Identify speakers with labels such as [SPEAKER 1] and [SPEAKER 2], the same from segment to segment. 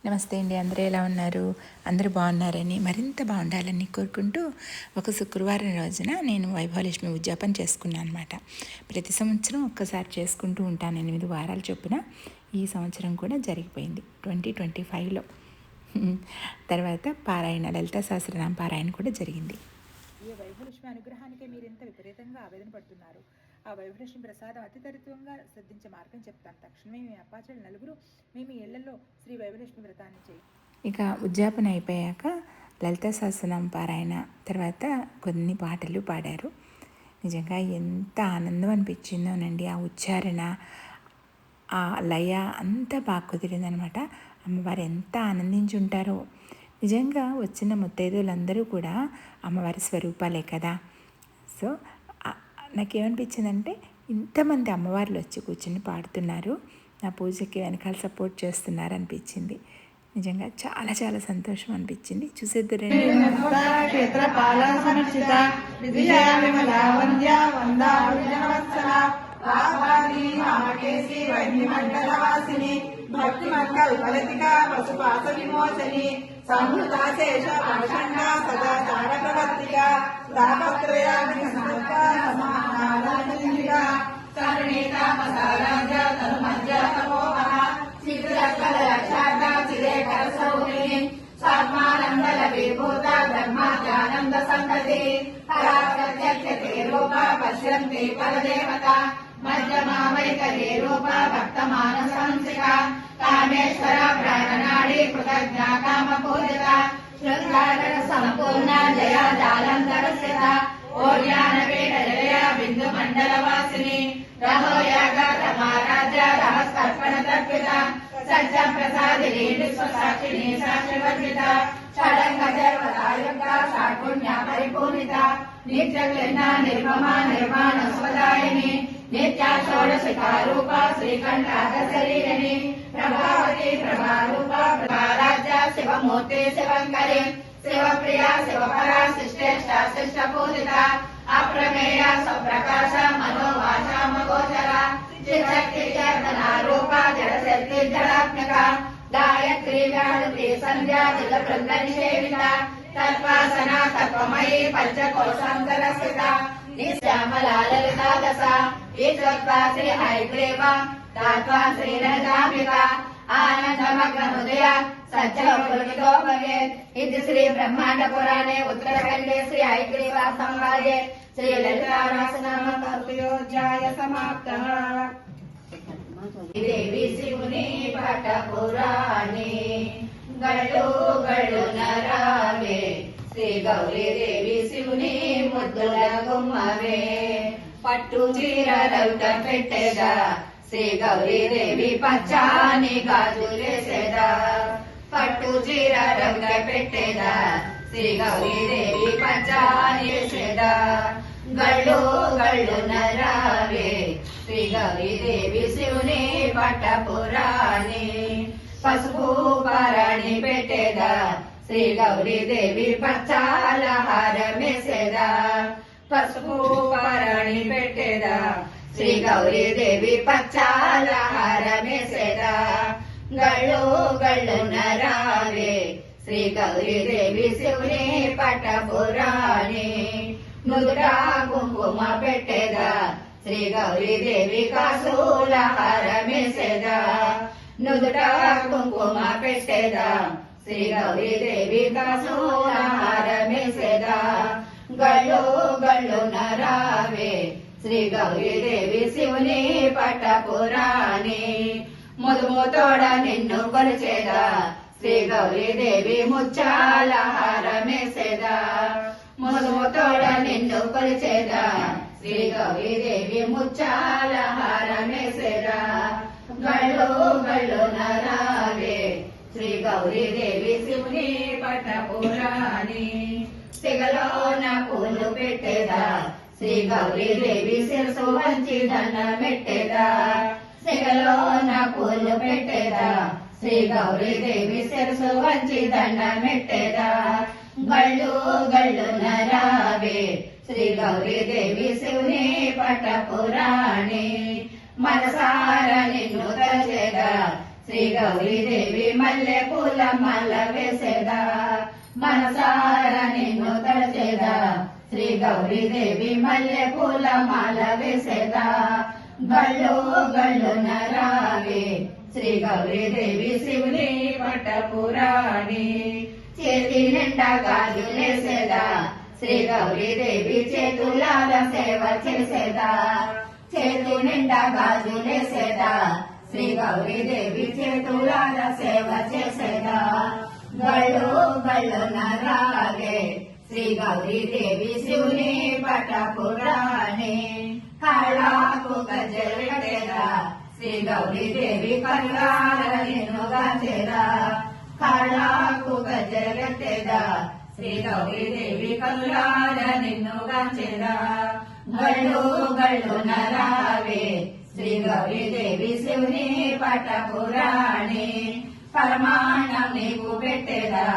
[SPEAKER 1] నమస్తే అండి. అందరూ ఎలా ఉన్నారు? అందరూ బాగున్నారని, మరింత బాగుండాలని కోరుకుంటూ ఒక శుక్రవారం రోజున నేను వైభవలక్ష్మి ఉద్యాపన చేసుకున్నాను అనమాట. ప్రతి సంవత్సరం ఒక్కసారి చేసుకుంటూ ఉంటాను 8 వారాల చొప్పున. ఈ సంవత్సరం కూడా జరిగిపోయింది 2025లో. తర్వాత పారాయణ, లలితా సహస్రనామ పారాయణ కూడా జరిగింది.
[SPEAKER 2] ఈ వైభవలక్ష్మి అనుగ్రహానికే మీరెంత విపరీతంగా ఆవేదన పడుతున్నారు. ఆ వైభవలక్ష్మి ప్రసాదం అతి తరిత్వంగా శ్రద్ధించే మార్గం చెప్తాను. తక్షణమే మీ అప్పాచెల్లి నలుగురు మీ ఇళ్లలో శ్రీ వైభవలక్ష్మి వ్రతాన్ని చేయి.
[SPEAKER 1] ఇక ఉద్యాపన అయిపోయాక లలితా సహస్రనామ పారాయణ తర్వాత కొన్ని పాటలు పాడారు. నిజంగా ఎంత ఆనందం అనిపించిందోనండి. ఆ ఉచ్చారణ, ఆ లయ అంతా బాగా కుదిరిందనమాట. అమ్మవారు ఎంత ఆనందించి ఉంటారో. నిజంగా వచ్చిన ముత్తైదువులందరూ కూడా అమ్మవారి స్వరూపాలే కదా. సో నాకేమనిపించిందంటే, ఇంతమంది అమ్మవార్లు వచ్చి కూర్చొని పాడుతున్నారు, నా పూజకి వెనకాల సపోర్ట్ చేస్తున్నారు అనిపించింది. నిజంగా చాలా చాలా సంతోషం అనిపించింది. చూసేద్దరండి.
[SPEAKER 3] భక్తి మంగళ ఫలతికా పశుపాస విమోచని సంహృతాశేష పాషండా సదా చార ప్రవర్తిగా తాపత్రయాగ్ని సమర్పా సమానారాయణిగా కరుణేతా మసారాజ తనుమజ్జ తమోహ చిత్రకల రక్షార్థ చిరేకర సౌమిని సాత్మానందల విభూత బ్రహ్మానంద సంగతి పరాత్యక్షతే రూప పశ్యంతి పరదేవత మధ్యమావైకరే రూప భక్త మానసంసిక కామేశ్వర ప్రాణనాడి కృతజ్ఞ కామ పూజిత శృంగార సంపూర్ణ జయ జాలంధర స్థిత ఓర్యాన వేద జయ బిందు మండల వాసిని రహోయాగ రమారాజ రహస్కర్పణ తర్పిత సజ్జ ప్రసాదిని విశ్వసాక్షిని సాక్షివర్జిత షడంగ దేవతాయుక్త షాఢ్పుణ్య పరిపూరిత నిత్యక్లిన్న నిర్మమ నిర్మాణ స్వదాయిని నిత్య షోడశిఖా రూప శ్రీకంఠాద శరీరిణి ప్రభావతి ప్రభారూప ప్రభారాజ్య శివమూర్తి శివంకరి శివప్రియ శివపర శిష్టేష్ట శిష్ట పూజిత అప్రమేయ స్వప్రకాశ మనోవాచ మగోచర చిశక్తి రూప జడశక్తి జడాత్మక గాయత్రి వ్యాహృతి సంధ్యా దిల బృంద నిషేవిత తత్వాసన తత్వమయీ పంచకోశాంతర స్థిత నిశ్యామలా లలితా దశ ఈశ్వత్వా శ్రీ హైగ్రీవ దాత్వా శ్రీ రజాంబిక ఆనందమగ్న హృదయ సజ్జలో భవేత్. ఇది శ్రీ బ్రహ్మాండ పురాణే ఉత్తరఖండే శ్రీ హైగ్రీవ సంవాదే శ్రీ లలితా సహస్రనామ కల్పయోధ్యాయ సమాప్తః. దేవి శివుని పట పురాణి గళ్ళు గళ్ళు నరావే శ్రీ గౌరీ దేవి శివుని ముద్దుల గుమ్మవే పట్టు చీర రవిట పెట్టేదా శ్రీ గౌరీ దేవి పచ్చాని గాజులేసేదా పట్టు చీర రవిట పెట్టేదా శ్రీ గౌరీ దేవి పచ్చాని వేసేదా గళ్ళు గళ్ళు నరావే శ్రీ గౌరీ దేవి శివుని పట్ట పురాణి పసుపు పారాణి పెట్టేదా శ్రీ గౌరీ దేవి పచ్చాల హారమేసేదా పసుపు పారాణి పెట్టేదా శ్రీ గౌరీ దేవి పచ్చాల హారమేసేదా గళ్ళు గళ్ళు నరావే శ్రీ గౌరీ దేవి శివుని పట్ట పురాణి నుదుట కుంకుమ పెట్టేదా శ్రీ గౌరీ దేవి కాసుల హారమేసేదా నుదుట కుంకుమ పెట్టేదా శ్రీ గౌరీ దేవి కాసుల హారమేసేదా గళ్ళు గళ్ళు నరావే శ్రీ గౌరీ దేవి శివుని పట్ట పురాణి ముదుముతోడ నిన్ను కొలిచేదా శ్రీ గౌరీ దేవి ముచ్చాల హారమేసేదా ముదుముతోడ నిన్ను కొలిచేదా శ్రీ గౌరీ దేవి ముచ్చాల హారమేసేదా గళ్ళు గళ్ళు నరావే శ్రీ గౌరీ దేవి శివుని పట్ట పురాణి సిగలోన పూలు పెట్టేదా శ్రీ గౌరీ దేవి శిరసు వంచి దండమెట్టేదా సిగలోన పూలు పెట్టేదా శ్రీ గౌరీ దేవి శిరసు వంచి దండమెట్టేదా గళ్ళు గళ్ళు నరావే శ్రీ గౌరీ దేవి శివుని పట్ట పురాణి మనసార నిన్ను తలచేదా శ్రీ గౌరీదేవి మల్లె పూల మాల వేసేదా మనసార నిన్ను తలచేదా శ్రీ గౌరీదేవి మల్లె పూల మాల వేసేదా గళ్ళు గళ్ళు నరావే శ్రీ గౌరీదేవి శివుని పట్టపురాణి చేతి నిండా గాజులేసేదా శ్రీ గౌరీదేవి చేతులార సేవ చేసేదా చేతి నిండా గాజులేసేదా శ్రీ గౌరీదేవి చేతులార సేవ చేసేదా గళ్ళు గళ్ళు నరాగే శ్రీ గౌరీదేవి శివుని పట్టపురాణి కాళ్ళకు గజ్జలు కట్టేదా శ్రీ గౌరీదేవి కళ్ళార నిన్ను గాచేదా కాళ్ళకు గజ్జలు కట్టేదా శ్రీ గౌరీదేవి కళ్ళార నిన్ను గాచేదా గళ్ళు గళ్ళు నరావే శ్రీ గౌరీదేవి శివుని పట్టపురాణి పరమాణం నీకు పెట్టేదా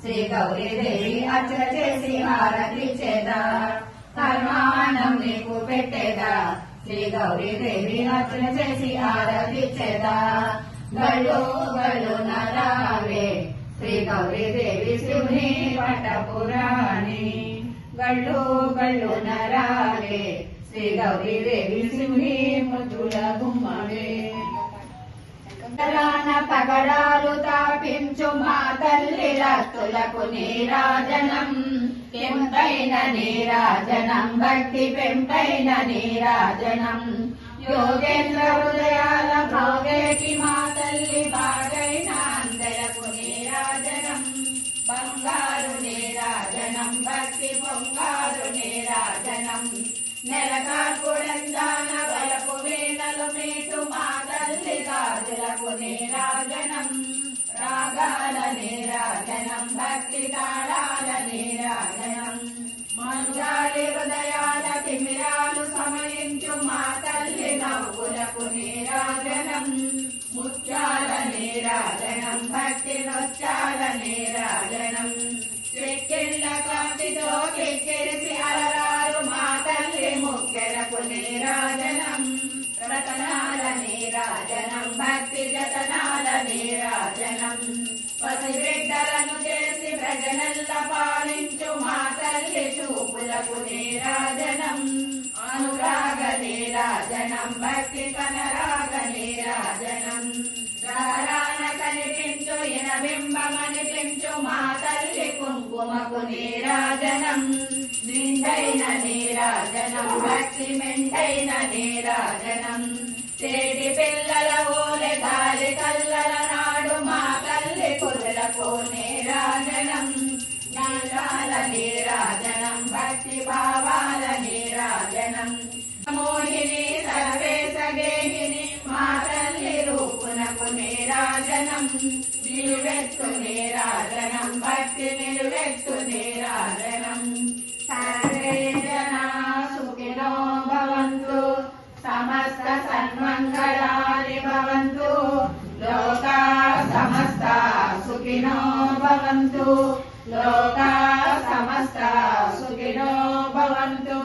[SPEAKER 3] శ్రీ గౌరీదేవి అర్చన చేసి హారతి చేదా పరమాణం నీకు పెట్టేదా శ్రీ గౌరీదేవి అర్చన చేసి హారతి చేదా గళ్ళు గళ్ళు నరావే శ్రీ గౌరీదేవి శివుని పట్టపురాణి గళ్ళు గళ్ళు నరావే శ్రీ గౌరీదేవి శివుని ముద్దుల గుమ్మవే పగడాలు తాపించు మా తల్లి రత్తులకు నీరాజనం పెంపైన నీరాజనం భక్తి పెంపైన నీరాజనం యోగేంద్ర హృదయాల భోగేకి మా తల్లి బాగైన అందరకు నీరాజనం బంగారు నీరాజనం భక్తి పొంగారు నీరాజనం నెలకాకుడందాన వలపు వేళలు మీటు మా తల్లి గాజులకు నీరాజనం రాగాల నీరాజనం భక్తి తాళాల నీరాజనం మంగాలి హృదయాల తిమిరాలు సమయించు మా తల్లి నవ్వులకు నీరాజనం ముత్యాల నీరాజనం భక్తి నొచ్చాల నీరాజనం చెక్కిళ్ళ కాంతితో కెక్కిరిసి అలరారు మా తల్లి ముక్కెలకు నీరాజనం రతనాల నీరాజనం భక్తి జతనాల నీరాజనం పసిబిడ్డలను చేసి ప్రజనల్ల పాలించు మా తల్లి చూపులకు నీరాజనం అనురాగ నీరాజనం భక్తి కనరాగ నీరాజనం రారాన కనిపించు ఇనబింబమనిపించు మా తల్లి కుంకుమకు నీరాజనం నిండైన నీరాజనం భక్తి మెండైన నీరాజనం చేటి పిల్లల ఓలె గాలి కల్లల నాడు మా తల్లి కురులకు నీరాజనం నీరాల నీరాజనం భక్తి భావాల నీరాజనం మోహిని సర్వేశ గేహిని మా తల్లి రూపునకు నీరాజనం నిలువెత్తు నీరాజనం భక్తి నిలువెత్తు నీరాజనం సర్వే జనా సుఖినో భవంతు సమస్త సన్మంగళాని భవంతు లోకా సమస్త సుఖినో భవంతు లోకా సమస్త సుఖినో భవంతు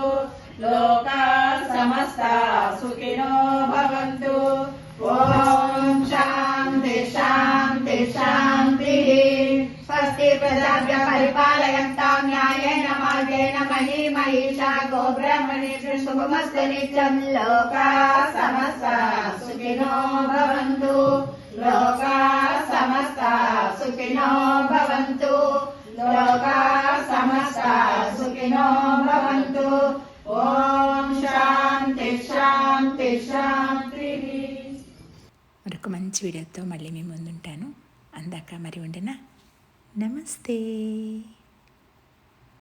[SPEAKER 3] లోకా సమస్త సుఖినో భవంతు ఓం శాంతి శాంతి శాంతి స్వస్తి ప్రజాభ్య పరిపాలయంతాం న్యాయేన మార్గేణ మహీమహీషా గోబ్రాహ్మణేషు శుభమస్తు నిత్యం లోకా సమస్త సుఖినో భవంతు లోకా సమస్త సుఖినో భవంతు లోకా సమస్త సుఖినో భవంతు ఓం శాంతి శాంతి శాంతి.
[SPEAKER 1] మరొక మంచి వీడియోతో మళ్ళీ మీ ముందుంటాను. అందాక మరి ఉండనా. నమస్తే.